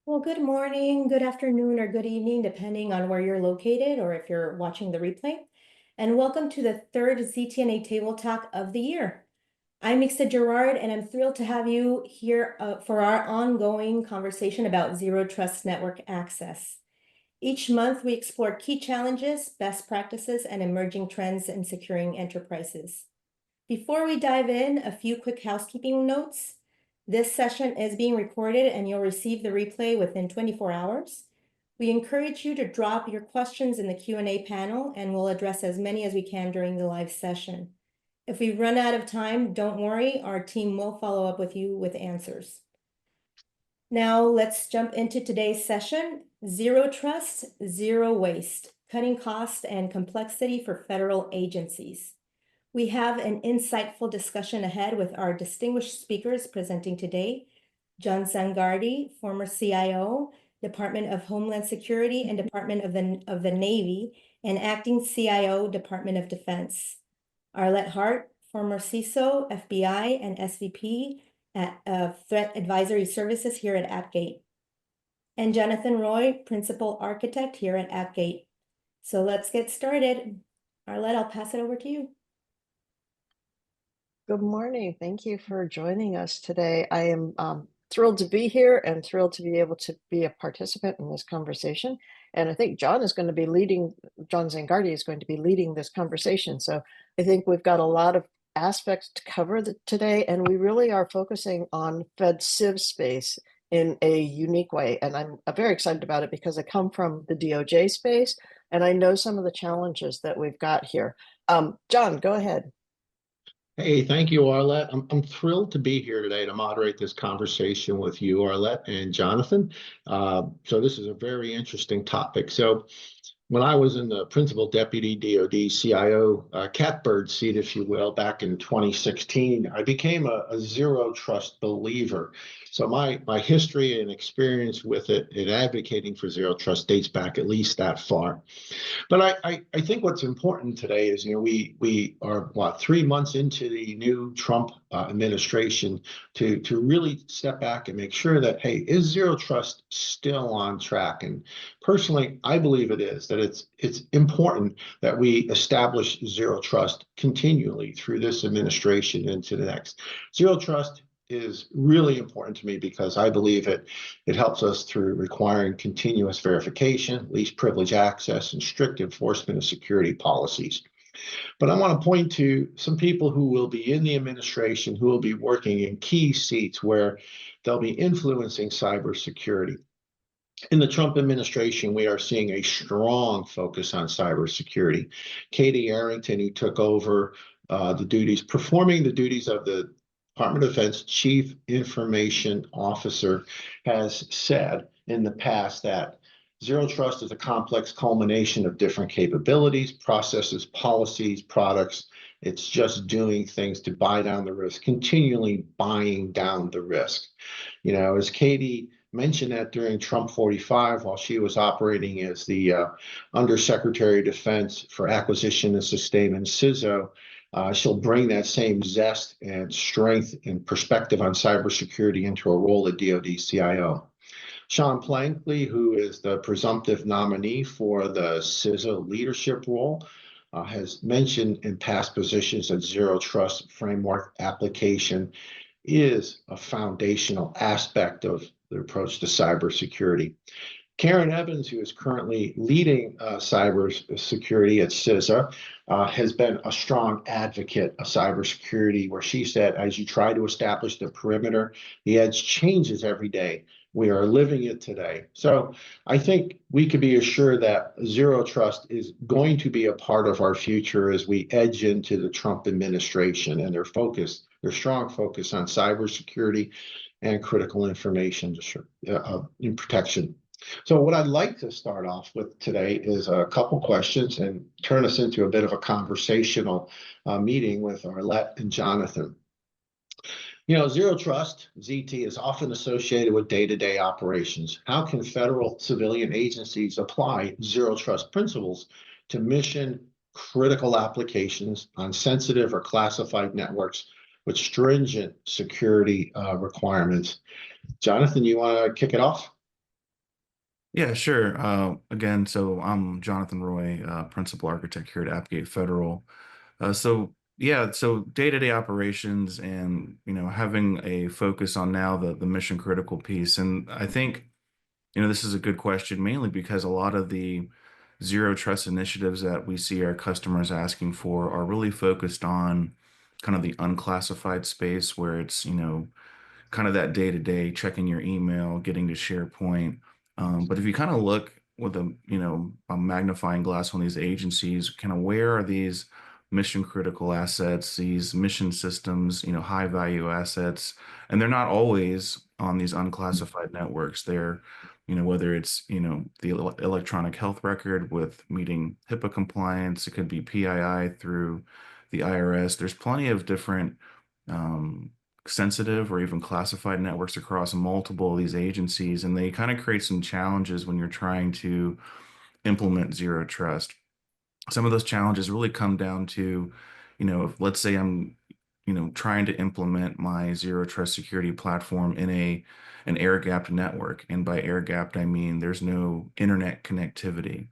Well, good morning, good afternoon, or good evening, depending on where you're located or if you're watching the replay. And welcome to the third ZTNA Table Talk of the year. I'm Mixa Gerard, and I'm thrilled to have you here for our ongoing conversation about Zero Trust Network access. Each month, we explore key challenges, best practices, and emerging trends in securing enterprises. Before we dive in, a few quick housekeeping notes. This session is being recorded and you'll receive the replay within 24 hours. We encourage you to drop your questions in the Q&A panel and we'll address as many as we can during the live session. If we run out of time, don't worry, our team will follow up with you with answers. Now let's jump into today's session, Zero Trust, Zero Waste, Cutting Cost and Complexity for Federal Agencies. We have an insightful discussion ahead with our distinguished speakers presenting today. John Zangardi, former CIO, Department of Homeland Security and Department of the Navy, and acting CIO, Department of Defense. Arlette Hart, former CISO, FBI, and SVP at Threat Advisory Services here at Appgate. And Jonathan Roy, Principal Architect here at Appgate. So let's get started. Arlette, I'll pass it over to you. Good morning. Thank you for joining us today. I am thrilled to be here and thrilled to be able to be a participant in this conversation. And I think John Zangardi is going to be leading this conversation. So I think we've got a lot of aspects to cover today, and we really are focusing on Fed Civ space in a unique way. And I'm very excited about it because I come from the DOJ space and I know some of the challenges that we've got here. John, go ahead. Hey, thank you, Arlette. I'm thrilled to be here today to moderate this conversation with you, Arlette and Jonathan. So this is a very interesting topic. So when I was in the Principal Deputy DoD CIO catbird seat, if you will, back in 2016, I became a zero trust believer. So my history and experience with it in advocating for zero trust dates back at least that far. But I think what's important today is, we are 3 months into the new Trump administration to really step back and make sure that, hey, is zero trust still on track? And personally, I believe it is, that it's important that we establish zero trust continually through this administration into the next. Zero trust is really important to me because I believe it helps us through requiring continuous verification, least privilege access, and strict enforcement of security policies. But I want to point to some people who will be in the administration, who will be working in key seats where they'll be influencing cybersecurity. In the Trump administration, we are seeing a strong focus on cybersecurity. Katie Arrington, who took over performing the duties of the Department of Defense Chief Information Officer, has said in the past that zero trust is a complex culmination of different capabilities, processes, policies, products. It's just doing things to buy down the risk, continually buying down the risk. As Katie mentioned that during Trump 45, while she was operating as the Undersecretary of Defense for Acquisition and Sustainment, CISO, she'll bring that same zest and strength and perspective on cybersecurity into a role at DoD CIO. Sean Plankley, who is the presumptive nominee for the CISO leadership role, has mentioned in past positions that zero trust framework application is a foundational aspect of the approach to cybersecurity. Karen Evans, who is currently leading cybersecurity at CISA, has been a strong advocate of cybersecurity, where she said, as you try to establish the perimeter, the edge changes every day. We are living it today. So I think we could be assured that zero trust is going to be a part of our future as we edge into the Trump administration and their strong focus on cybersecurity and critical information protection. So what I'd like to start off with today is a couple questions and turn us into a bit of a conversational meeting with Arlette and Jonathan. Zero trust, ZT, is often associated with day-to-day operations. How can federal civilian agencies apply zero trust principles to mission critical applications on sensitive or classified networks with stringent security requirements? Jonathan, you want to kick it off? Yeah, sure. Again, so I'm Jonathan Roy, principal architect here at Appgate Federal. So day-to-day operations and having a focus on now the mission critical piece. And I think this is a good question, mainly because a lot of the zero trust initiatives that we see our customers asking for are really focused on kind of the unclassified space where it's kind of that day to day, checking your email, getting to SharePoint. But if you kind of look with a magnifying glass on these agencies, kind of where are these mission critical assets, these mission systems, high value assets, and they're not always on these unclassified networks. They're whether it's the electronic health record with meeting HIPAA compliance, it could be PII through the IRS. There's plenty of different um, sensitive or even classified networks across multiple of these agencies, and they kind of create some challenges when you're trying to implement zero trust. Some of those challenges really come down to, if let's say I'm, trying to implement my zero trust security platform in an air-gapped network, and by air-gapped I mean there's no internet connectivity.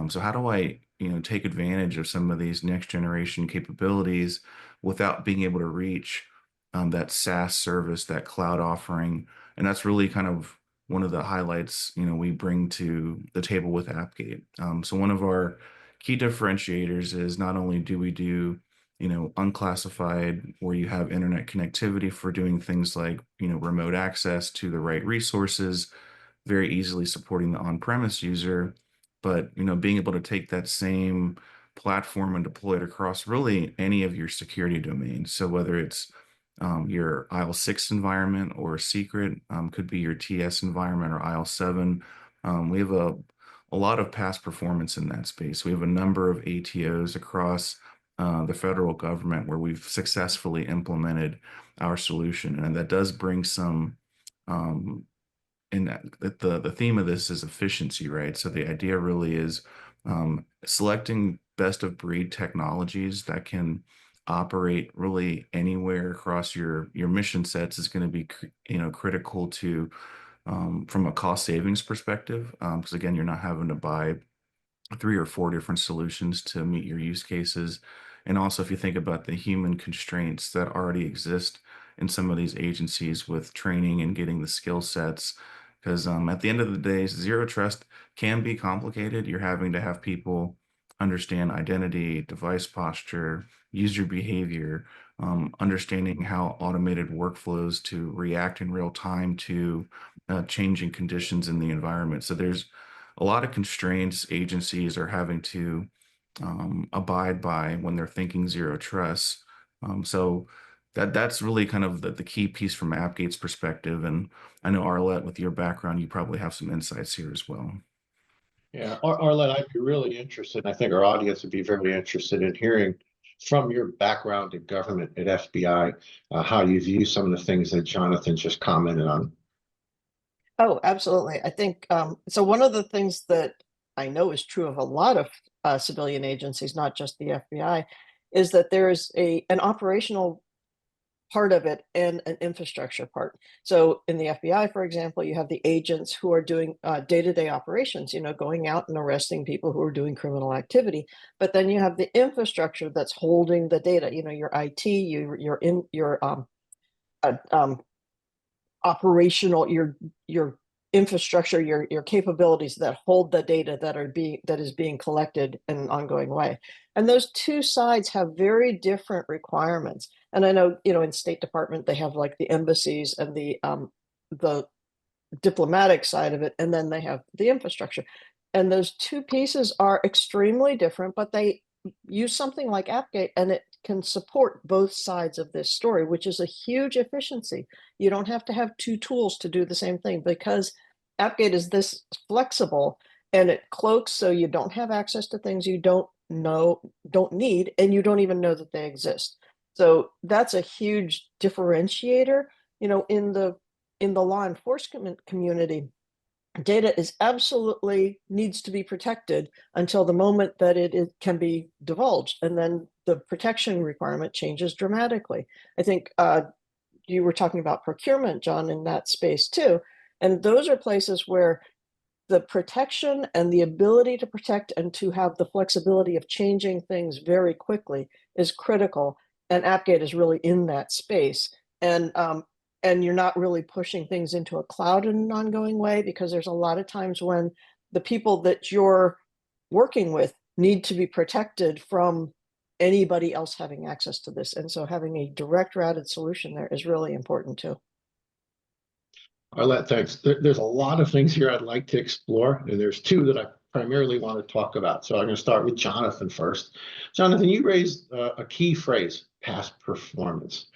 So how do I, take advantage of some of these next generation capabilities without being able to reach that SaaS service, that cloud offering? And that's really kind of one of the highlights, we bring to the table with Appgate. So one of our key differentiators is not only do we do, unclassified where you have internet connectivity for doing things like, remote access to the right resources, very easily supporting the on-premise user, but, being able to take that same platform and deploy it across really any of your security domains. So whether it's your IL6 environment or secret, could be your TS environment or IL7. We have a lot of past performance in that space. We have a number of ATOs across the federal government where we've successfully implemented our solution, and that does bring some. And the theme of this is efficiency, right? So the idea really is selecting best of breed technologies that can operate really anywhere across your mission sets is going to be critical to from a cost savings perspective, because again, you're not having to buy three or four different solutions to meet your use cases. And also, if you think about the human constraints that already exist in some of these agencies with training and getting the skill sets, because at the end of the day, zero trust can be complicated. You're having to have people understand identity, device posture, user behavior, understanding how automated workflows to react in real time to changing conditions in the environment. So there's a lot of constraints agencies are having to abide by when they're thinking zero trust. So that's really kind of the key piece from Appgate's perspective. And I know Arlette, with your background, you probably have some insights here as well. Yeah, Arlette, I'd be really interested. I think our audience would be very interested in hearing from your background in government at FBI, how you view some of the things that Jonathan just commented on. Oh, absolutely. I think so. One of the things that I know is true of a lot of civilian agencies, not just the FBI, is that there is an operational part of it and an infrastructure part. So in the FBI, for example, you have the agents who are doing day-to-day operations, going out and arresting people who are doing criminal activity. But then you have the infrastructure that's holding the data, your IT, your uh, um, operational, your infrastructure, your capabilities that hold the data that is being collected in an ongoing way. And those two sides have very different requirements. And I know, in State Department, they have like the embassies and the diplomatic side of it, and then they have the infrastructure. And those two pieces are extremely different, but they use something like Appgate and it can support both sides of this story, which is a huge efficiency. You don't have to have two tools to do the same thing because Appgate is this flexible and it cloaks so you don't have access to things you don't need, and you don't even know that they exist. So that's a huge differentiator, in the law enforcement community. Data is absolutely needs to be protected until the moment that it can be divulged, and then the protection requirement changes dramatically. I think you were talking about procurement, John, in that space too, and those are places where the protection and the ability to protect and to have the flexibility of changing things very quickly is critical. And AppGate is really in that space. And you're not really pushing things into a cloud in an ongoing way, because there's a lot of times when the people that you're working with need to be protected from anybody else having access to this. And so having a direct routed solution there is really important too. Arlette, thanks. There's a lot of things here I'd like to explore, and there's two that I primarily want to talk about. So I'm going to start with Jonathan first. Jonathan, you raised a key phrase, past performance.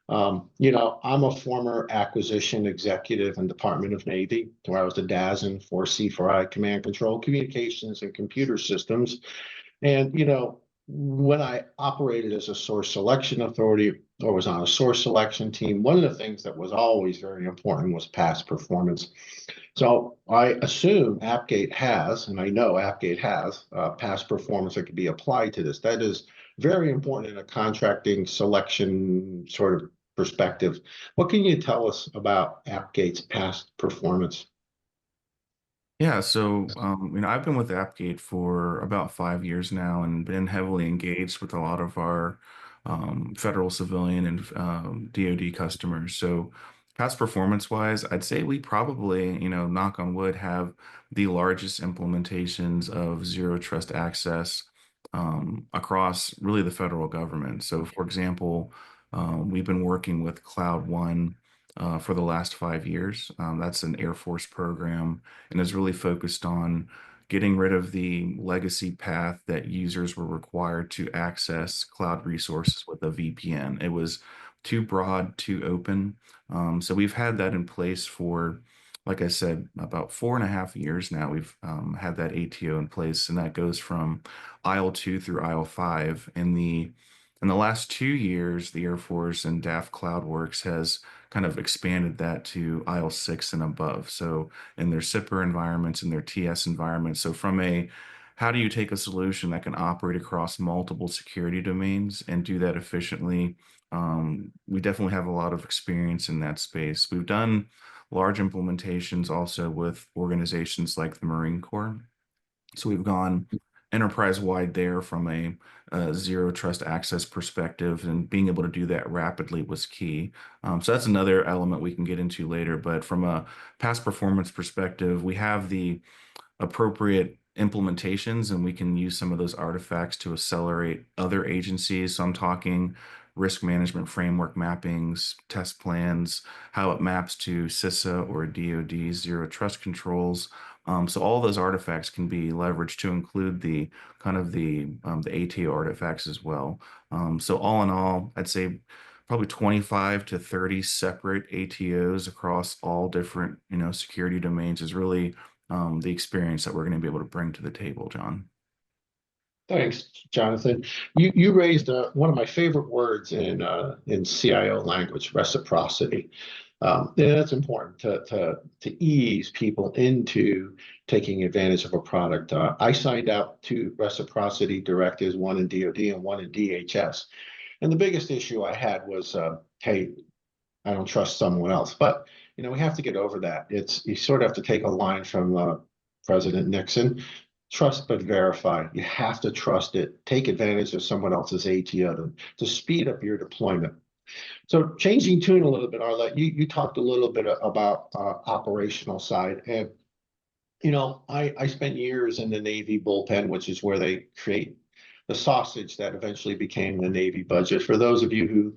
You know, I'm a former acquisition executive in Department of Navy, where I was the DAS and 4C4I command control, communications and computer systems. And, you know, when I operated as a source selection authority or was on a source selection team, one of the things that was always very important was past performance. So I assume AppGate has, and I know AppGate has, past performance that could be applied to this. That is very important in a contracting selection sort of perspective. What can you tell us about AppGate's past performance? Yeah, so you know, I've been with Appgate for about 5 years now and been heavily engaged with a lot of our federal, civilian, and DoD customers. So past performance wise, I'd say we probably, you know, knock on wood, have the largest implementations of zero trust access across really the federal government. So for example, we've been working with Cloud One for the last 5 years. That's an Air Force program and is really focused on getting rid of the legacy path that users were required to access cloud resources with a VPN. It was too broad, too open. So we've had that in place for, like I said, about 4.5 years now. We've had that ATO in place, and that goes from IL2 through IL5. In the last 2 years, the Air Force and DAF CloudWorks has kind of expanded that to IL6 and above. So in their SIPR environments and their TS environments. So from a how do you take a solution that can operate across multiple security domains and do that efficiently? We definitely have a lot of experience in that space. We've done large implementations also with organizations like the Marine Corps. So we've gone enterprise wide there from a zero trust access perspective, and being able to do that rapidly was key. So that's another element we can get into later. But from a past performance perspective, we have the appropriate implementations, and we can use some of those artifacts to accelerate other agencies. So I'm talking risk management framework mappings, test plans, how it maps to CISA or DoD zero trust controls. So all those artifacts can be leveraged to include the kind of the ATO artifacts as well. So all in all, I'd say probably 25 to 30 separate ATOs across all different, you know, security domains is really the experience that we're going to be able to bring to the table, John. Thanks, Jonathan. You raised one of my favorite words in CIO language, reciprocity. And that's important to ease people into taking advantage of a product. I signed out 2 reciprocity directives, one in DoD and one in DHS. And the biggest issue I had was, hey, I don't trust someone else. But you know, we have to get over that. You sort of have to take a line from President Nixon. Trust but verify. You have to trust it. Take advantage of someone else's ATO to speed up your deployment. So changing tune a little bit, Arlette, you talked a little bit about operational side. And, you know, I spent years in the Navy bullpen, which is where they create the sausage that eventually became the Navy budget. For those of you who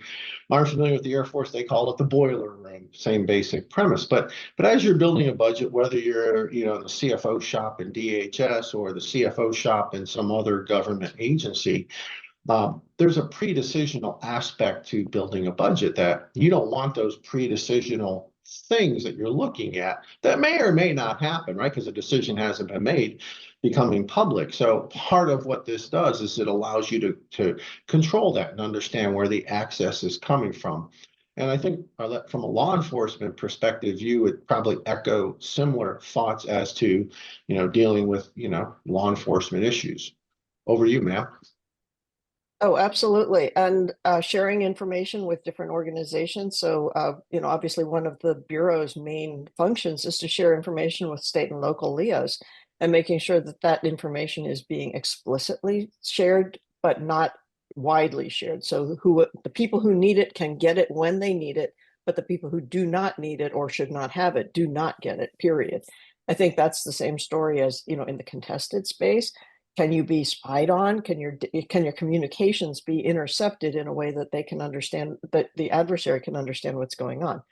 aren't familiar with the Air Force, they call it the boiler room, same basic premise. But as you're building a budget, whether you're, you know, in the CFO shop in DHS or the CFO shop in some other government agency, there's a pre-decisional aspect to building a budget that you don't want those pre-decisional things that you're looking at that may or may not happen, right? Because a decision hasn't been made, becoming public. So part of what this does is it allows you to control that and understand where the access is coming from. And I think from a law enforcement perspective, you would probably echo similar thoughts as to, you know, dealing with, you know, law enforcement issues. Over to you, ma'am. Oh, absolutely. And sharing information with different organizations. So, obviously one of the Bureau's main functions is to share information with state and local LEOs and making sure that that information is being explicitly shared, but not widely shared. So the people who need it can get it when they need it, but the people who do not need it or should not have it do not get it, period. I think that's the same story as, in the contested space. Can you be spied on? Can your communications be intercepted in a way that they can understand, that the adversary can understand what's going on?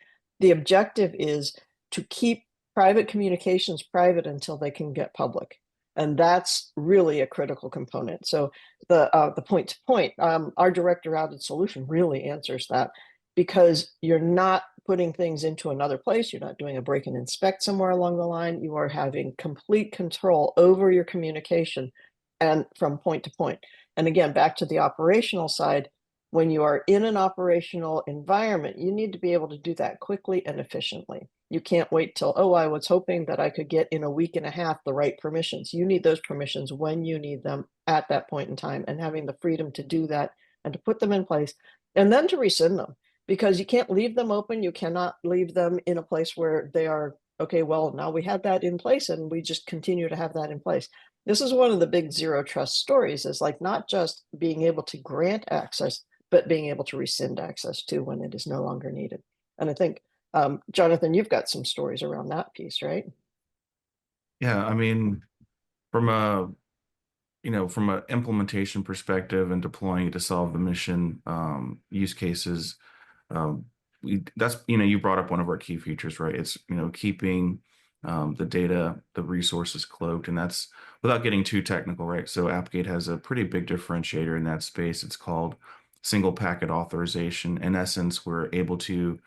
The objective is to keep private communications private until they can get public. And that's really a critical component. So the point to point, our direct routed solution really answers that, because you're not putting things into another place. You're not doing a break and inspect somewhere along the line. You are having complete control over your communication and from point to point. And again, back to the operational side, when you are in an operational environment, you need to be able to do that quickly and efficiently. You can't wait till, oh, I was hoping that I could get in a week and a half the right permissions. You need those permissions when you need them at that point in time, and having the freedom to do that and to put them in place and then to rescind them, because you can't leave them open. You cannot leave them in a place where they are, okay, well, now we had that in place and we just continue to have that in place. This is one of the big zero trust stories, is like not just being able to grant access, but being able to rescind access to when it is no longer needed. And I think, Jonathan, you've got some stories around that piece, right? Yeah, I mean, from a from an implementation perspective and deploying it to solve the mission use cases, um, that's you brought up one of our key features, right? It's keeping the data, the resources cloaked, and that's without getting too technical, right? So Appgate has a pretty big differentiator in that space. It's called single packet authorization. In essence, we're able to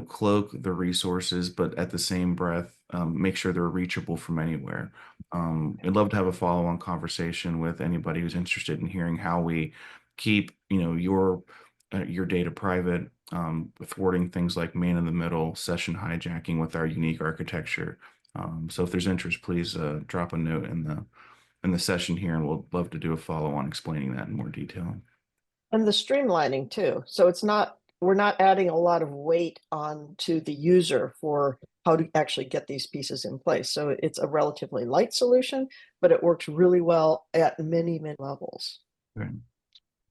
cloak the resources, but at the same breath, make sure they're reachable from anywhere. I'd love to have a follow-on conversation with anybody who's interested in hearing how we keep your data private, thwarting things like man-in-the-middle session hijacking with our unique architecture. So if there's interest, please drop a note in the session here, and we'll love to do a follow-on explaining that in more detail. And the streamlining too. So we're not adding a lot of weight on to the user for how to actually get these pieces in place. So it's a relatively light solution, but it works really well at many, many levels. Right.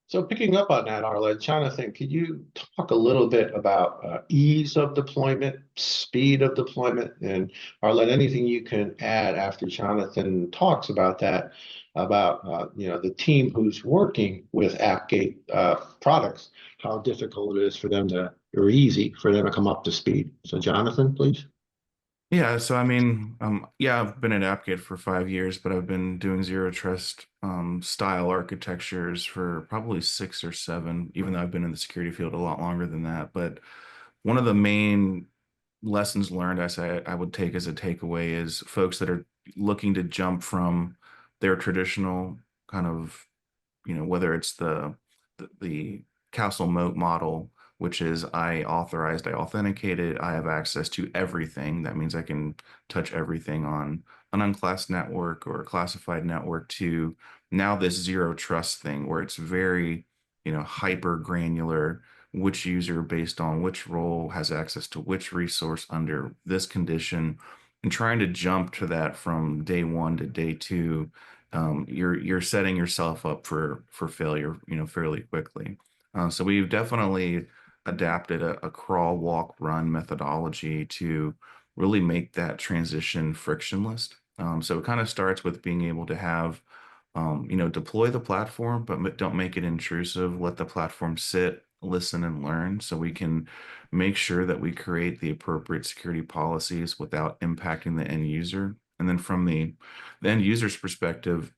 So picking up on that, Arlette, Jonathan, could you talk a little bit about ease of deployment, speed of deployment, and Arlette, anything you can add after Jonathan talks about that, about the team who's working with Appgate products, how difficult it is for them or easy for them to come up to speed. So Jonathan, please. Yeah, so I mean, yeah, I've been at Appgate for 5 years, but I've been doing zero trust style architectures for probably 6 or 7, even though I've been in the security field a lot longer than that. But one of the main lessons learned, I would take as a takeaway, is folks that are looking to jump from their traditional kind of, whether it's the castle moat model, which is I authenticated, I have access to everything. That means I can touch everything on an unclassed network or a classified network, to now this zero trust thing where it's very, hyper granular, which user based on which role has access to which resource under this condition, and trying to jump to that from day one to day two. You're setting yourself up for failure, fairly quickly. So we've definitely adapted a crawl, walk, run methodology to really make that transition frictionless. So it kind of starts with being able to have, deploy the platform, but don't make it intrusive. Let the platform sit, listen, and learn, so we can make sure that we create the appropriate security policies without impacting the end user. And then from the end user's perspective,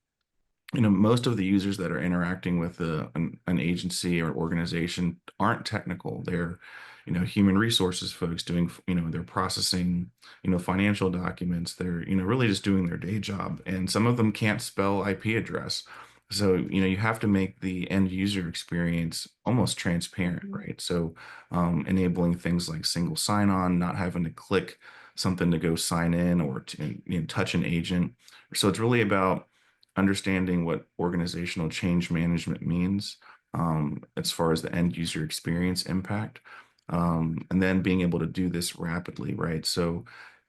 most of the users that are interacting with an agency or organization aren't technical. They're, human resources folks doing, they're processing, financial documents. They're, really just doing their day job. And some of them can't spell IP address. So, you have to make the end user experience almost transparent, right? So, enabling things like single sign-on, not having to click something to go sign in or to, touch an agent. So it's really about understanding what organizational change management means, as far as the end user experience impact. And then being able to do this rapidly, right? So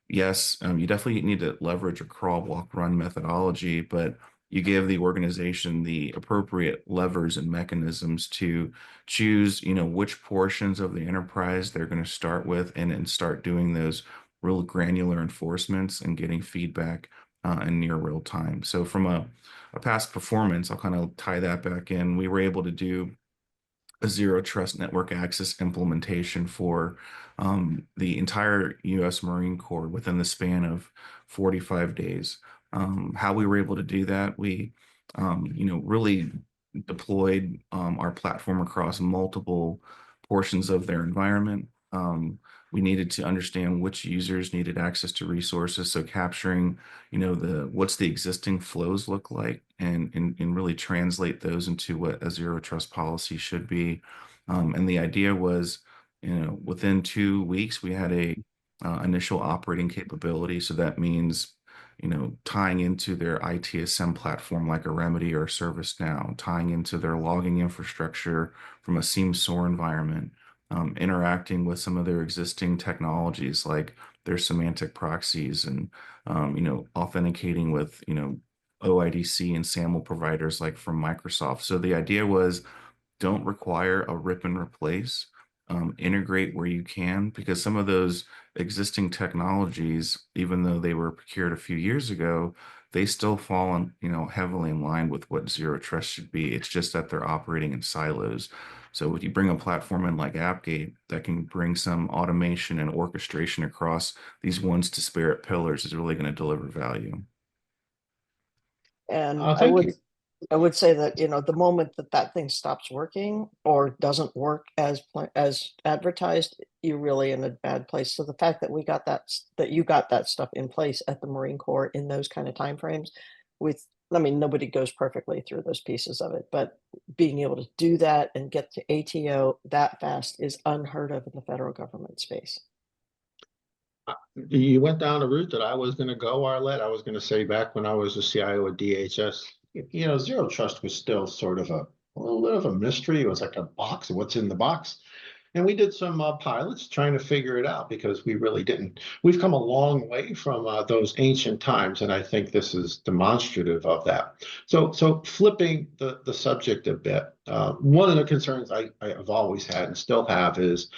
yes, you definitely need to leverage a crawl, walk, run methodology, but you give the organization the appropriate levers and mechanisms to choose, which portions of the enterprise they're going to start with and start doing those real granular enforcements and getting feedback in near real time. So from a past performance, I'll kind of tie that back in. We were able to do a zero trust network access implementation for the entire U.S. Marine Corps within the span of 45 days. How we were able to do that, we, really deployed our platform across multiple portions of their environment. We needed to understand which users needed access to resources, so capturing, what's the existing flows look like, and really translate those into what a zero trust policy should be. And the idea was, within 2 weeks we had a initial operating capability. So that means, tying into their ITSM platform like a Remedy or a ServiceNow, tying into their logging infrastructure from a SIEM SOAR environment, interacting with some of their existing technologies like their semantic proxies, and authenticating with OIDC and SAML providers like from Microsoft. So the idea was, don't require a rip and replace. Integrate where you can, because some of those existing technologies, even though they were procured a few years ago, they still fall on, heavily in line with what zero trust should be. It's just that they're operating in silos. So if you bring a platform in like AppGate that can bring some automation and orchestration across these once disparate pillars, is really going to deliver value. And Thank you. I would say that, the moment that thing stops working or doesn't work as advertised, you're really in a bad place. So the fact that you got that stuff in place at the Marine Corps in those kind of timeframes, nobody goes perfectly through those pieces of it, but being able to do that and get to ATO that fast is unheard of in the federal government space. You went down a route that I was going to go, Arlette. I was going to say, back when I was the CIO at DHS, zero trust was still sort of a little bit of a mystery. It was like a box, what's in the box. And we did some pilots trying to figure it out, because we really didn't. We've come a long way from those ancient times, and I think this is demonstrative of that. So flipping the subject a bit, one of the concerns I have always had and still have is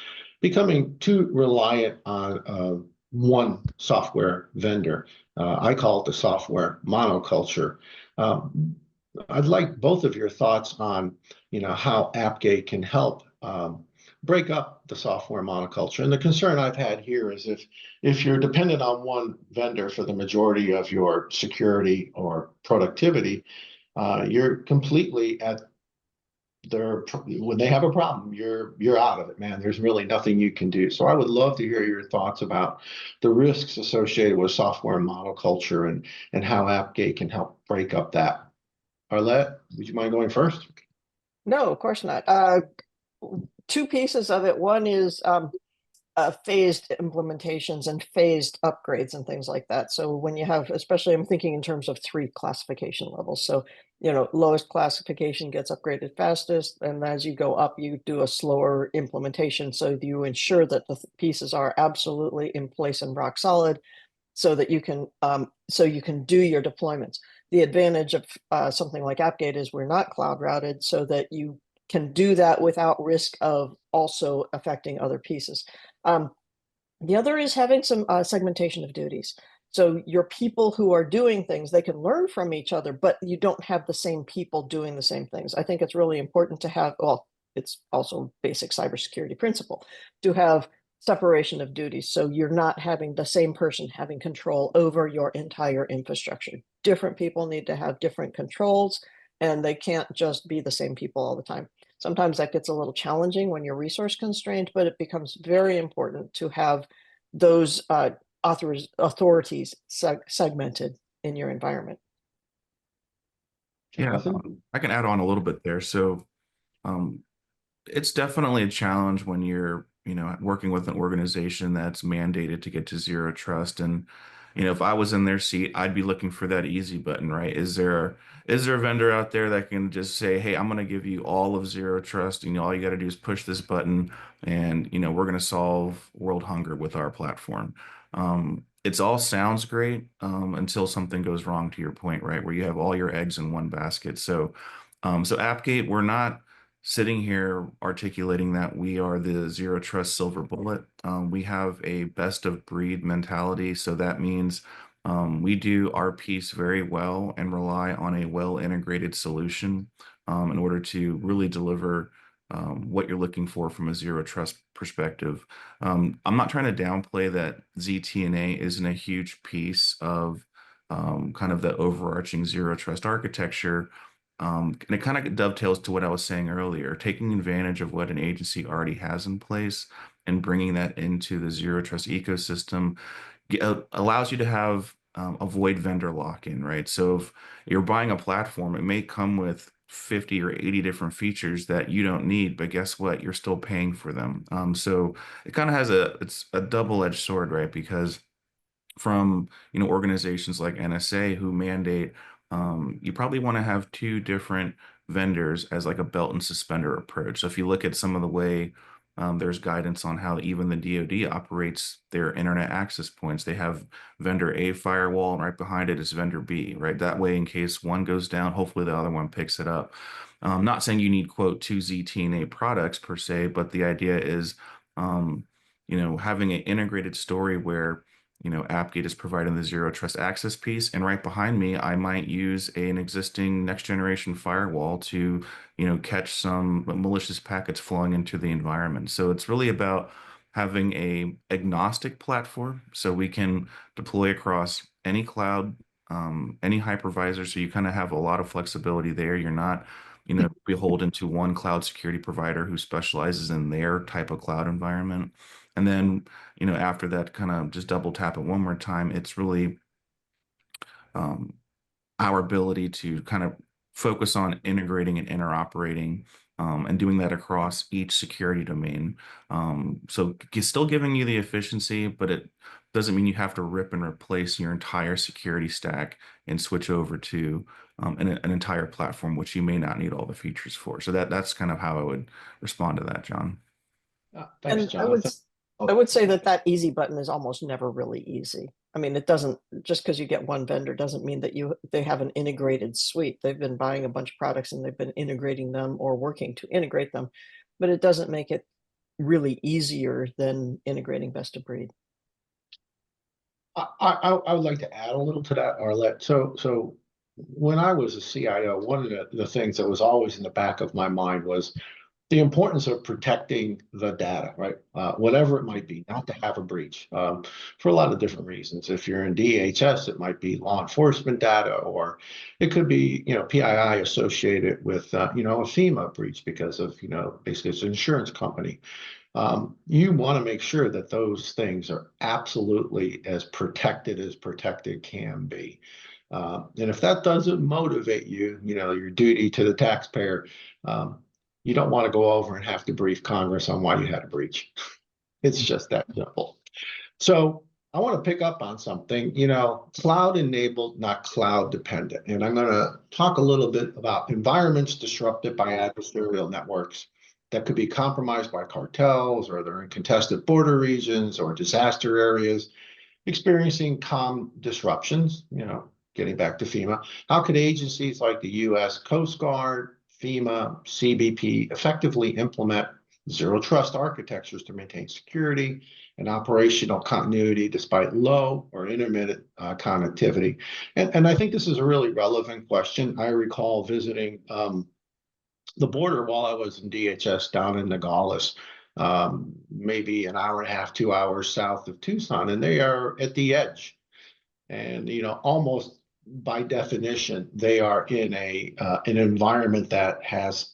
becoming too reliant on one software vendor. I call it the software monoculture. I'd like both of your thoughts on, how AppGate can help break up the software monoculture. And the concern I've had here is, if you're dependent on one vendor for the majority of your security or productivity, you're completely at when they have a problem, you're out of it, man. There's really nothing you can do. So I would love to hear your thoughts about the risks associated with software monoculture, and how AppGate can help break up that. Arlette, would you mind going first? No, of course not. Two pieces of it. One is phased implementations and phased upgrades and things like that. So when you have, especially I'm thinking in terms of 3 classification levels. So, lowest classification gets upgraded fastest. And as you go up, you do a slower implementation. So you ensure that the pieces are absolutely in place and rock solid, so that you can do your deployments. The advantage of something like AppGate is we're not cloud routed, so that you can do that without risk of also affecting other pieces. The other is having some segmentation of duties. So your people who are doing things, they can learn from each other, but you don't have the same people doing the same things. I think it's really important to have, it's also basic cybersecurity principle, to have separation of duties. So you're not having the same person having control over your entire infrastructure. Different people need to have different controls, and they can't just be the same people all the time. Sometimes that gets a little challenging when you're resource constrained, but it becomes very important to have those authorities segmented in your environment. Yeah, I can add on a little bit there. So it's definitely a challenge when you're, working with an organization that's mandated to get to zero trust. And, if I was in their seat, I'd be looking for that easy button, right? Is there a vendor out there that can just say, hey, I'm going to give you all of zero trust, and all you got to do is push this button, and we're going to solve world hunger with our platform. It's all sounds great until something goes wrong, to your point, right? Where you have all your eggs in one basket. So Appgate, we're not sitting here articulating that we are the zero trust silver bullet. We have a best of breed mentality. So that means we do our piece very well and rely on a well integrated solution in order to really deliver what you're looking for from a zero trust perspective. I'm not trying to downplay that ZTNA isn't a huge piece of kind of the overarching zero trust architecture. And it kind of dovetails to what I was saying earlier, taking advantage of what an agency already has in place and bringing that into the zero trust ecosystem allows you to have avoid vendor lock-in, right? So if you're buying a platform, it may come with 50 or 80 different features that you don't need, but guess what? You're still paying for them. So it kind of it's a double-edged sword, right? Because from organizations like NSA who mandate you probably want to have two different vendors as like a belt and suspender approach. So if you look at some of the way there's guidance on how even the DoD operates their internet access points, they have vendor A firewall, and right behind it is vendor B, right? That way, in case one goes down, hopefully the other one picks it up. Not saying you need, quote, two ZTNA products per se, but the idea is, having an integrated story where Appgate is providing the zero trust access piece, and right behind me, I might use an existing next generation firewall to, catch some malicious packets flowing into the environment. So it's really about having a agnostic platform, so we can deploy across any cloud, any hypervisor. So you kind of have a lot of flexibility there. You're not, beholden to one cloud security provider who specializes in their type of cloud environment. And then after that, kind of just double tap it one more time, it's really um, our ability to kind of focus on integrating and interoperating and doing that across each security domain. So still giving you the efficiency, but it doesn't mean you have to rip and replace your entire security stack and switch over to an entire platform, which you may not need all the features for. So that's kind of how I would respond to that, John. Thanks, And Jonathan. I would say that easy button is almost never really easy. I mean, it doesn't, just because you get one vendor doesn't mean that they have an integrated suite. They've been buying a bunch of products and they've been integrating them or working to integrate them, but it doesn't make it really easier than integrating best of breed. I would like to add a little to that, Arlette. So when I was a CIO, one of the things that was always in the back of my mind was the importance of protecting the data, right? Whatever it might be, not to have a breach for a lot of different reasons. If you're in DHS, it might be law enforcement data, or it could be, PII associated with, a FEMA breach because of, basically it's an insurance company. You want to make sure that those things are absolutely as protected can be. And if that doesn't motivate you, your duty to the taxpayer, you don't want to go over and have to brief Congress on why you had a breach. It's just that simple. So I want to pick up on something, cloud enabled, not cloud dependent. And I'm going to talk a little bit about environments disrupted by adversarial networks that could be compromised by cartels, or they're in contested border regions or disaster areas, experiencing comm disruptions, getting back to FEMA. How could agencies like the U.S. Coast Guard, FEMA, CBP effectively implement zero trust architectures to maintain security and operational continuity despite low or intermittent connectivity? And I think this is a really relevant question. I recall visiting the border while I was in DHS down in Nogales, maybe an hour and a half, 2 hours south of Tucson, and they are at the edge. And almost by definition, they are in an environment that has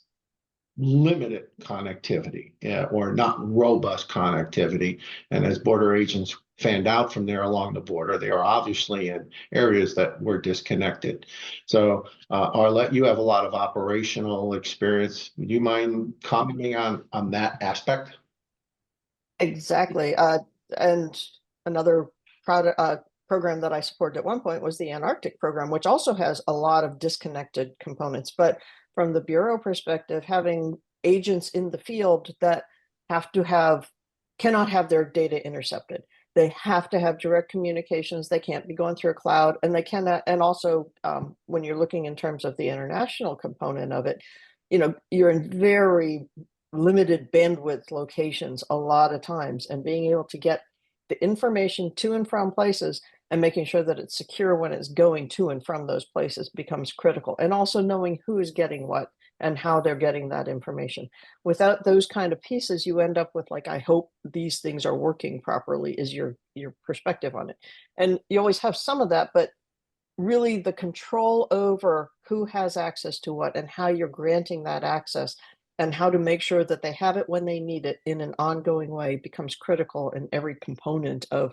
limited connectivity, or not robust connectivity. And as border agents fanned out from there along the border, they are obviously in areas that were disconnected. So Arlette, you have a lot of operational experience. Would you mind commenting on that aspect? Exactly. And another program that I supported at one point was the Antarctic program, which also has a lot of disconnected components. But from the Bureau perspective, having agents in the field that cannot have their data intercepted. They have to have direct communications. They can't be going through a cloud, and they cannot. And also, when you're looking in terms of the international component of it, you're in very limited bandwidth locations a lot of times, and being able to get the information to and from places and making sure that it's secure when it's going to and from those places becomes critical. And also knowing who is getting what and how they're getting that information. Without those kind of pieces, you end up with, like, I hope these things are working properly, is your perspective on it. And you always have some of that, but really the control over who has access to what and how you're granting that access and how to make sure that they have it when they need it in an ongoing way becomes critical in every component of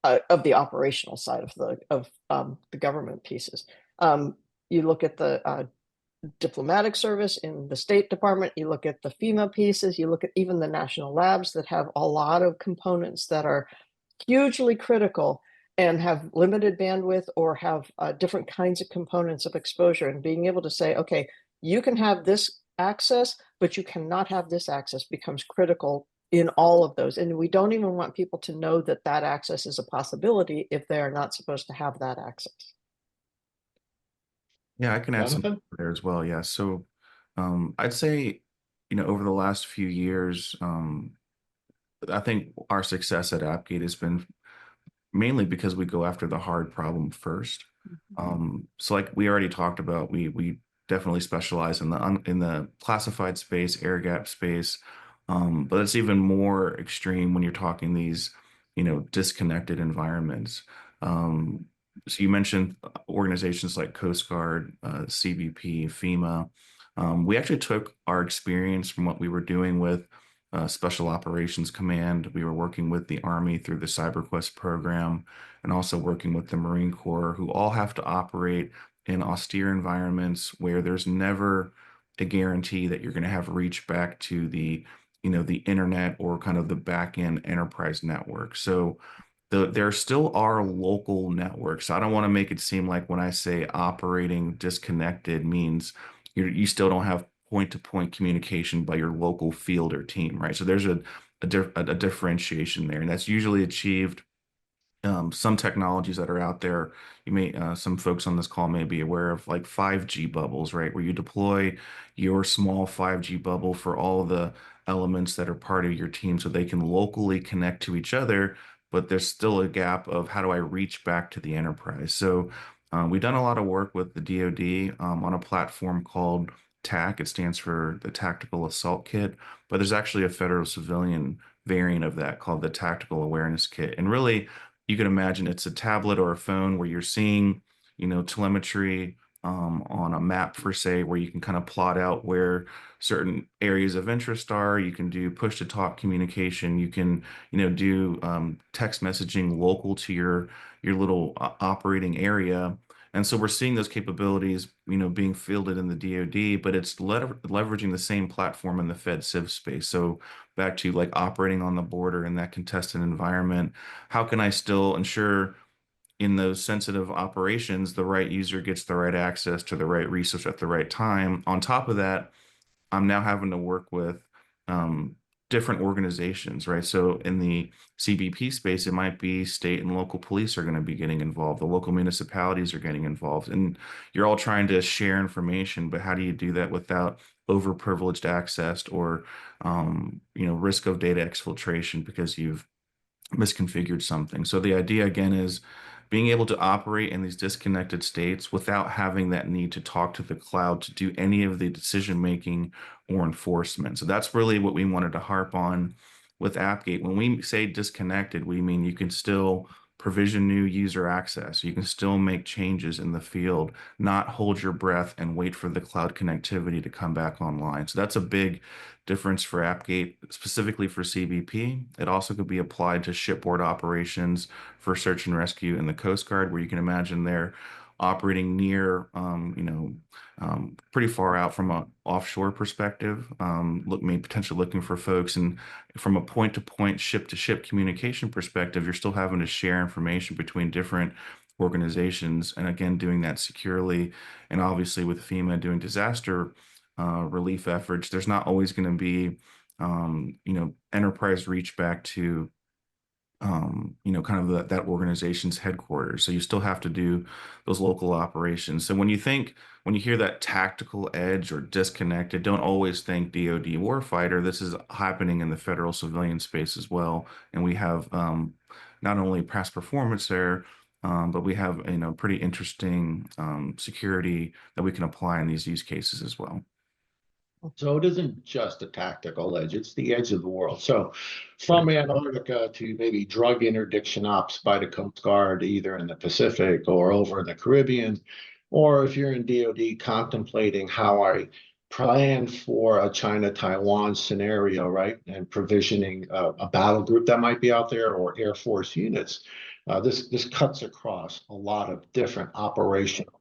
the operational side of the government pieces. You look at the diplomatic service in the State Department, you look at the FEMA pieces, you look at even the national labs that have a lot of components that are hugely critical and have limited bandwidth or have different kinds of components of exposure, and being able to say, okay, you can have this access, but you cannot have this access becomes critical in all of those. And we don't even want people to know that that access is a possibility if they are not supposed to have that access. Yeah, I can add some Jonathan? there as well. Yeah. So I'd say, over the last few years, I think our success at Appgate has been mainly because we go after the hard problem first. So like we already talked about, we definitely specialize in the classified space, air gap space, but it's even more extreme when you're talking these, disconnected environments. So you mentioned organizations like Coast Guard, CBP, FEMA. We actually took our experience from what we were doing with Special Operations Command. We were working with the Army through the CyberQuest program, and also working with the Marine Corps, who all have to operate in austere environments where there's never a guarantee that you're going to have reach back to the internet or kind of the back end enterprise network. So there still are local networks. I don't want to make it seem like when I say operating disconnected means you still don't have point-to-point communication by your local field or team, right? So there's a differentiation there, and that's usually achieved. Some technologies that are out there, some folks on this call may be aware of, like 5G bubbles, right? Where you deploy your small 5G bubble for all the elements that are part of your team so they can locally connect to each other, but there's still a gap of how do I reach back to the enterprise? So we've done a lot of work with the DoD on a platform called TAC. It stands for the Tactical Assault Kit, but there's actually a federal civilian variant of that called the Tactical Awareness Kit. And really, you can imagine it's a tablet or a phone where you're seeing, telemetry on a map, for say, where you can kind of plot out where certain areas of interest are. You can do push to talk communication. You can, do text messaging local to your little operating area. And so we're seeing those capabilities, being fielded in the DoD, but it's leveraging the same platform in the Fed Civ space. So back to like operating on the border in that contested environment, how can I still ensure in those sensitive operations, the right user gets the right access to the right resource at the right time? On top of that, I'm now having to work with um, different organizations, right? So in the CBP space, it might be state and local police are going to be getting involved. The local municipalities are getting involved, and you're all trying to share information. But how do you do that without overprivileged access or, risk of data exfiltration because you've misconfigured something? So the idea again is being able to operate in these disconnected states without having that need to talk to the cloud to do any of the decision making or enforcement. So that's really what we wanted to harp on with Appgate. When we say disconnected, we mean you can still provision new user access. You can still make changes in the field, not hold your breath and wait for the cloud connectivity to come back online. So that's a big difference for Appgate, specifically for CBP. It also could be applied to shipboard operations for search and rescue in the Coast Guard, where you can imagine they're operating near, pretty far out from an offshore perspective. Maybe potentially looking for folks, and from a point-to-point, ship-to-ship communication perspective, you're still having to share information between different organizations, and again, doing that securely. And obviously, with FEMA doing disaster relief efforts, there's not always going to be, enterprise reach back to kind of that organization's headquarters. So you still have to do those local operations. So when you hear that tactical edge or disconnected, don't always think DoD warfighter. This is happening in the federal civilian space as well. And we have not only past performance there, but we have pretty interesting security that we can apply in these use cases as well. So it isn't just a tactical edge, it's the edge of the world. So from Antarctica to maybe drug interdiction ops by the Coast Guard, either in the Pacific or over in the Caribbean, or if you're in DoD contemplating how I plan for a China-Taiwan scenario, right? And provisioning a battle group that might be out there or Air Force units. This cuts across a lot of different operational.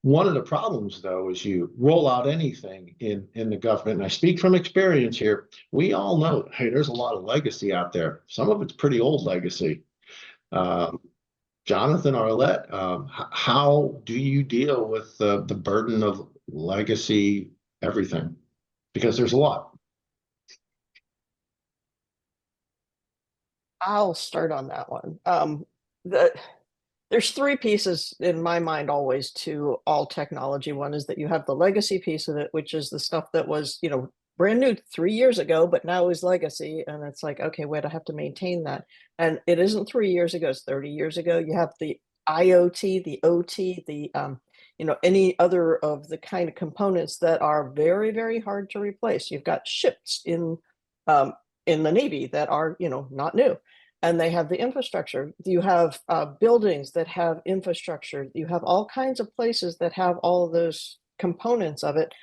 One of the problems, though, is you roll out anything in the government, and I speak from experience here, we all know, hey, there's a lot of legacy out there. Some of it's pretty old legacy. Jonathan, Arlette, how do you deal with the burden of legacy everything? Because there's a lot. I'll start on that one. There's three pieces in my mind always to all technology. One is that you have the legacy piece of it, which is the stuff that was, brand new 3 years ago, but now is legacy. And it's like, okay, wait, I have to maintain that. And it isn't 3 years ago, it's 30 years ago. You have the IoT, the OT, the, any other of the kind of components that are very, very hard to replace. You've got ships in the Navy that are, not new. And they have the infrastructure. You have buildings that have infrastructure. You have all kinds of places that have all of those components of it.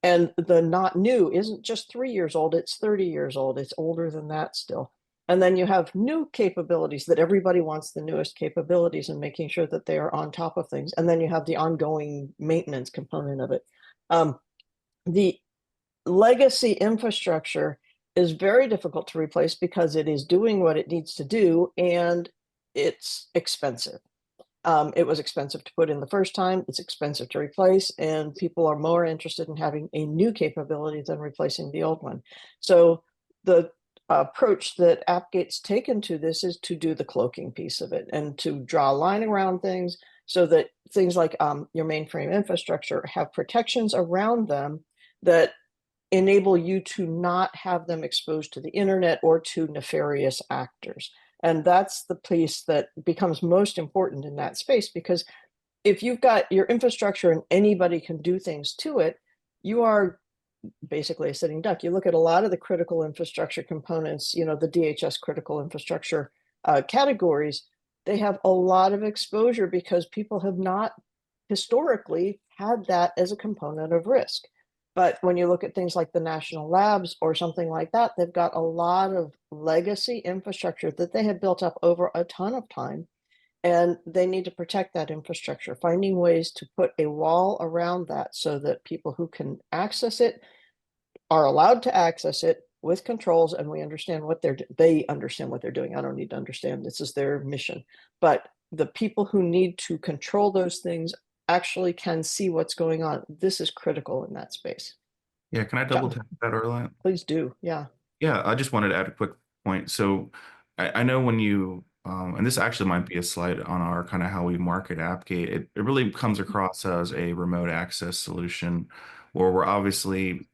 And the not new isn't just 3 years old, it's 30 years old. It's older than that still. And then you have new capabilities that everybody wants the newest capabilities and making sure that they are on top of things. And then you have the ongoing maintenance component of it. The legacy infrastructure is very difficult to replace because it is doing what it needs to do, and it's expensive. It was expensive to put in the first time, it's expensive to replace, and people are more interested in having a new capability than replacing the old one. So the approach that AppGate's taken to this is to do the cloaking piece of it and to draw a line around things so that things like your mainframe infrastructure have protections around them that enable you to not have them exposed to the internet or to nefarious actors. And that's the piece that becomes most important in that space, because if you've got your infrastructure and anybody can do things to it, you are basically a sitting duck. You look at a lot of the critical infrastructure components, the DHS critical infrastructure categories, they have a lot of exposure because people have not historically had that as a component of risk. But when you look at things like the national labs or something like that, they've got a lot of legacy infrastructure that they have built up over a ton of time, and they need to protect that infrastructure, finding ways to put a wall around that so that people who can access it are allowed to access it with controls, and we understand what they understand what they're doing. I don't need to understand. This is their mission. But the people who need to control those things actually can see what's going on. This is critical in that space. Yeah, can I double tap that, Arlette? Please do. Yeah. Yeah, I just wanted to add a quick point. So I know when you, and this actually might be a slide on our kind of how we market AppGate, it really comes across as a remote access solution where we're obviously,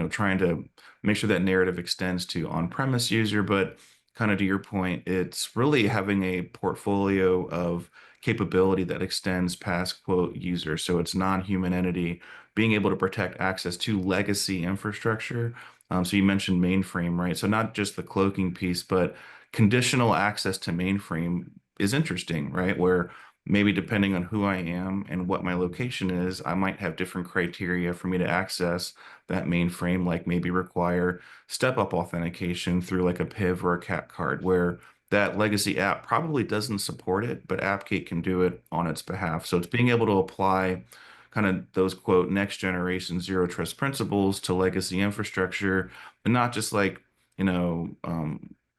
trying to make sure that narrative extends to on-premise user, but kind of to your point, it's really having a portfolio of capability that extends past quote user. So it's non-human entity being able to protect access to legacy infrastructure. So you mentioned mainframe, right? So not just the cloaking piece, but conditional access to mainframe is interesting, right? Where maybe depending on who I am and what my location is, I might have different criteria for me to access that mainframe, like maybe require step-up authentication through like a PIV or a CAT card, where that legacy app probably doesn't support it, but AppGate can do it on its behalf. So it's being able to apply kind of those quote next generation zero trust principles to legacy infrastructure, but not just like, you know,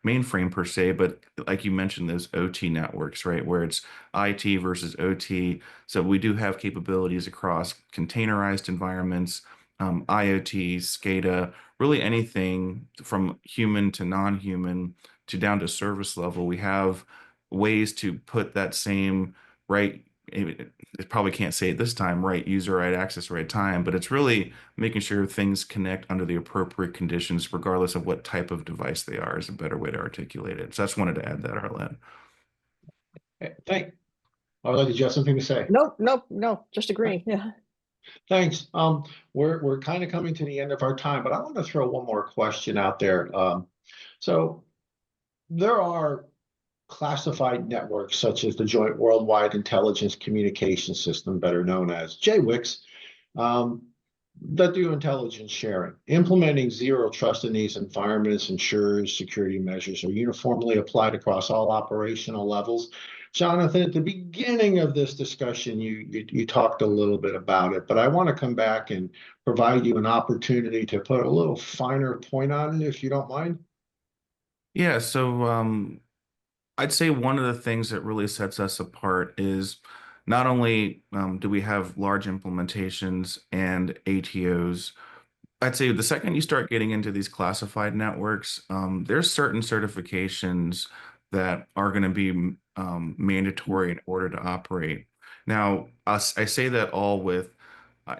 mainframe per se, but like you mentioned, those OT networks, right? Where it's IT versus OT. So we do have capabilities across containerized environments, IoT, SCADA, really anything from human to non-human to down to service level. We have ways to put that same right. It probably can't say it this time, right user, right access, right time, but it's really making sure things connect under the appropriate conditions, regardless of what type of device they are, is a better way to articulate it. So I just wanted to add that, Arlette. Arlette, did you have something to say? Nope, nope, no, just agreeing. Yeah. Thanks. We're kind of coming to the end of our time, but I want to throw one more question out there. So there are classified networks such as the Joint Worldwide Intelligence Communication System, better known as JWICS, that do intelligence sharing. Implementing zero trust in these environments ensures security measures are uniformly applied across all operational levels. Jonathan, at the beginning of this discussion, you talked a little bit about it, but I want to come back and provide you an opportunity to put a little finer point on it, if you don't mind. Yeah, so I'd say one of the things that really sets us apart is not only do we have large implementations and ATOs. I'd say the second you start getting into these classified networks, there's certain certifications that are going to be mandatory in order to operate. Now, I say that all with,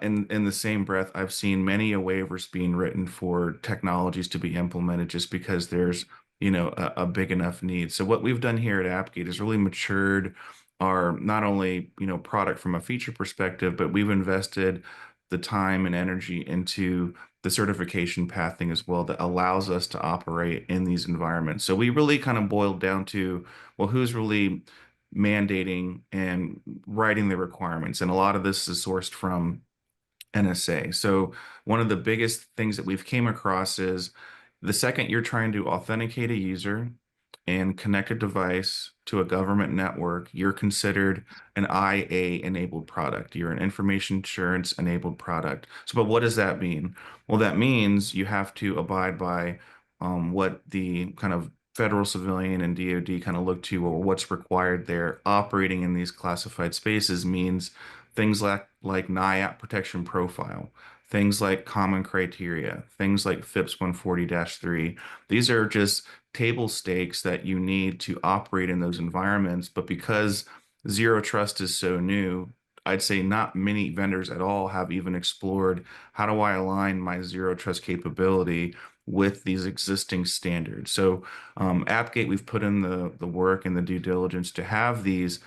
in the same breath, I've seen many a waivers being written for technologies to be implemented just because there's, you know, a big enough need. So what we've done here at AppGate is really matured our not only, you know, product from a feature perspective, but we've invested the time and energy into the certification pathing as well that allows us to operate in these environments. So we really kind of boiled down to, well, who's really mandating and writing the requirements? And a lot of this is sourced from NSA. So one of the biggest things that we've came across is the second you're trying to authenticate a user and connect a device to a government network, you're considered an IA enabled product. You're an information assurance enabled product. So, but what does that mean? Well, that means you have to abide by what the kind of federal civilian and DoD kind of look to, or what's required there. Operating in these classified spaces means things like NIAP protection profile, things like common criteria, things like FIPS 140-3. These are just table stakes that you need to operate in those environments. But because zero trust is so new, I'd say not many vendors at all have even explored how do I align my zero trust capability with these existing standards. So AppGate, we've put in the work and the due diligence to have these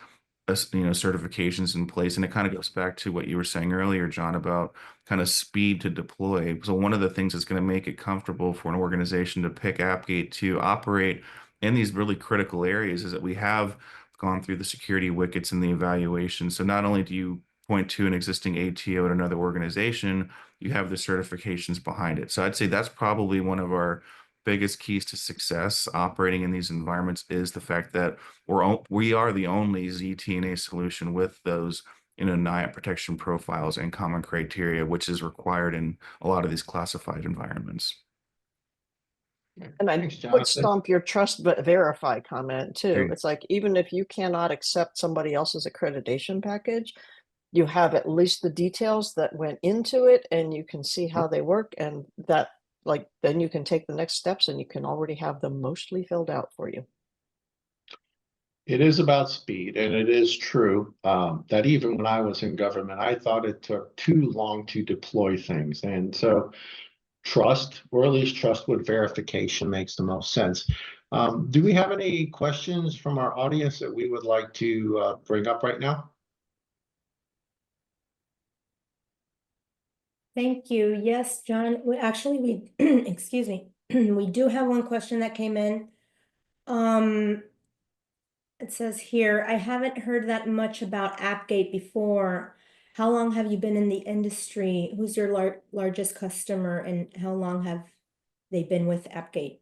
certifications in place. And it kind of goes back to what you were saying earlier, John, about kind of speed to deploy. So one of the things that's going to make it comfortable for an organization to pick AppGate to operate in these really critical areas is that we have gone through the security wickets and the evaluation. So not only do you point to an existing ATO at another organization, you have the certifications behind it. So I'd say that's probably one of our biggest keys to success operating in these environments is the fact that we are the only ZTNA solution with those, you know, NIAP protection profiles and common criteria, which is required in a lot of these classified environments. And I Thanks, would Jonathan. stomp your trust but verify comment too. Great. It's like, even if you cannot accept somebody else's accreditation package, you have at least the details that went into it and you can see how they work, and that, like, then you can take the next steps and you can already have them mostly filled out for you. It is about speed, and it is true that even when I was in government, I thought it took too long to deploy things. And so trust, or at least trust with verification, makes the most sense. Do we have any questions from our audience that we would like to bring up right now? Thank you. Yes, John, we excuse me, we do have one question that came in. It says here, I haven't heard that much about AppGate before. How long have you been in the industry? Who's your largest customer, and how long have they been with AppGate?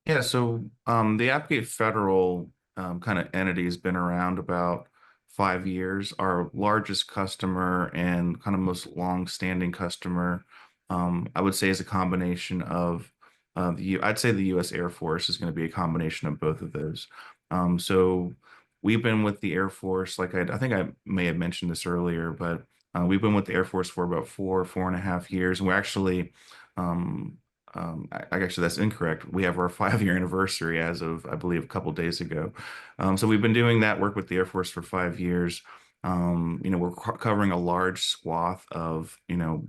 Yeah, so the Appgate Federal kind of entity has been around about 5 years. Our largest customer and kind of most long-standing customer, I would say, is a combination of I'd say the U.S. Air Force is going to be a combination of both of those. So we've been with the Air Force, like I think I may have mentioned this earlier, but we've been with the Air Force for about 4.5 years, and we're actually actually, that's incorrect. We have our 5 year anniversary as of, I believe, a couple days ago. So we've been doing that work with the Air Force for 5 years. We're covering a large swath of,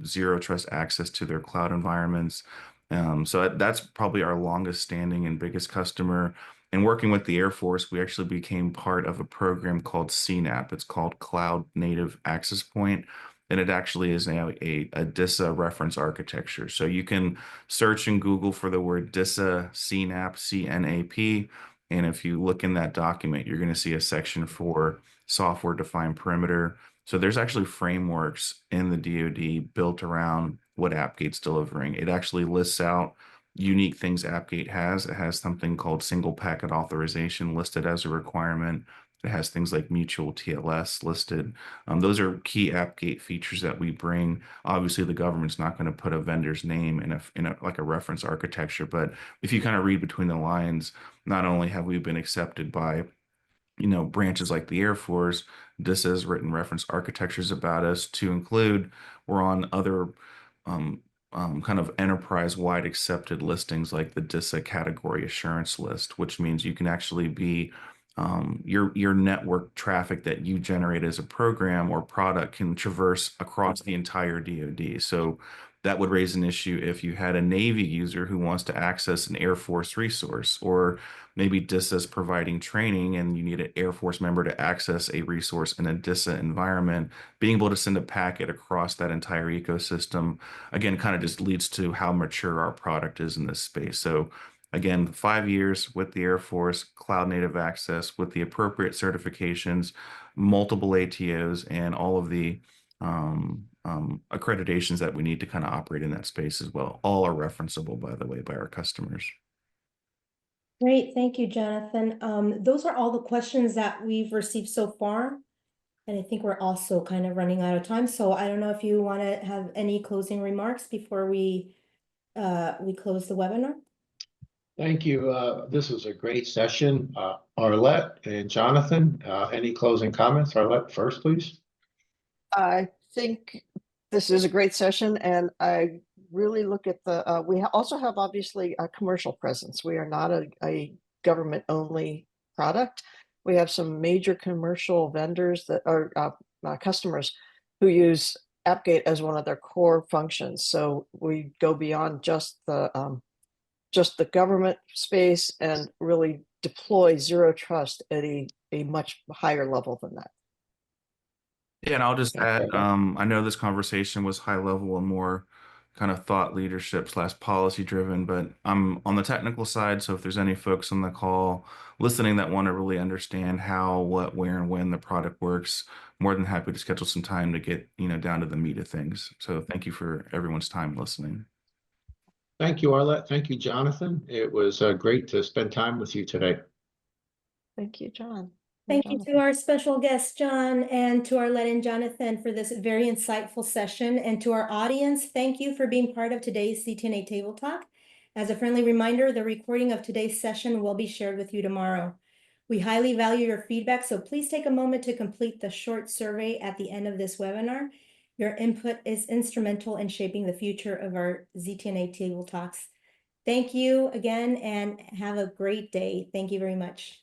zero trust access to their cloud environments. So that's probably our longest standing and biggest customer. And working with the Air Force, we actually became part of a program called CNAP. It's called Cloud Native Access Point. And it actually is now a DISA reference architecture. So you can search in Google for the word DISA CNAP, CNAP. And if you look in that document, you're going to see a section for software defined perimeter. So there's actually frameworks in the DoD built around what AppGate's delivering. It actually lists out unique things AppGate has. It has something called single packet authorization listed as a requirement. It has things like mutual TLS listed. Those are key AppGate features that we bring. Obviously, the government's not going to put a vendor's name in a like a reference architecture, but if you kind of read between the lines, not only have we been accepted by branches like the Air Force, this has written reference architectures about us to include. We're on other um, kind of enterprise-wide accepted listings like the DISA category assurance list, which means you can actually be your network traffic that you generate as a program or product can traverse across the entire DoD. So that would raise an issue if you had a Navy user who wants to access an Air Force resource, or maybe DISA is providing training and you need an Air Force member to access a resource in a DISA environment. Being able to send a packet across that entire ecosystem, again, kind of just leads to how mature our product is in this space. So again, 5 years with the Air Force, cloud native access with the appropriate certifications, multiple ATOs, and all of the accreditations that we need to kind of operate in that space as well. All are referenceable, by the way, by our customers. Great, thank you, Jonathan. Those are all the questions that we've received so far. And I think we're also kind of running out of time. So I don't know if you want to have any closing remarks before we close the webinar. Thank you. This was a great session. Arlette and Jonathan, any closing comments? Arlette first, please. I think this is a great session, and I really look at the, we also have obviously a commercial presence. We are not a government only product. We have some major commercial vendors that are customers who use AppGate as one of their core functions. So we go beyond just the government space and really deploy zero trust at a much higher level than that. Yeah, and I'll just add, I know this conversation was high level and more kind of thought leadership / policy driven, but I'm on the technical side. So if there's any folks on the call listening that want to really understand how, what, where, and when the product works, more than happy to schedule some time to get, down to the meat of things. So thank you for everyone's time listening. Thank you, Arlette. Thank you, Jonathan. It was great to spend time with you today. Thank you, John. Thank you to our special guests, John, and to Arlette and Jonathan for this very insightful session. And to our audience, thank you for being part of today's CTNA Table Talk. As a friendly reminder, the recording of today's session will be shared with you tomorrow. We highly value your feedback, so please take a moment to complete the short survey at the end of this webinar. Your input is instrumental in shaping the future of our ZTNA Table Talks. Thank you again, and have a great day. Thank you very much.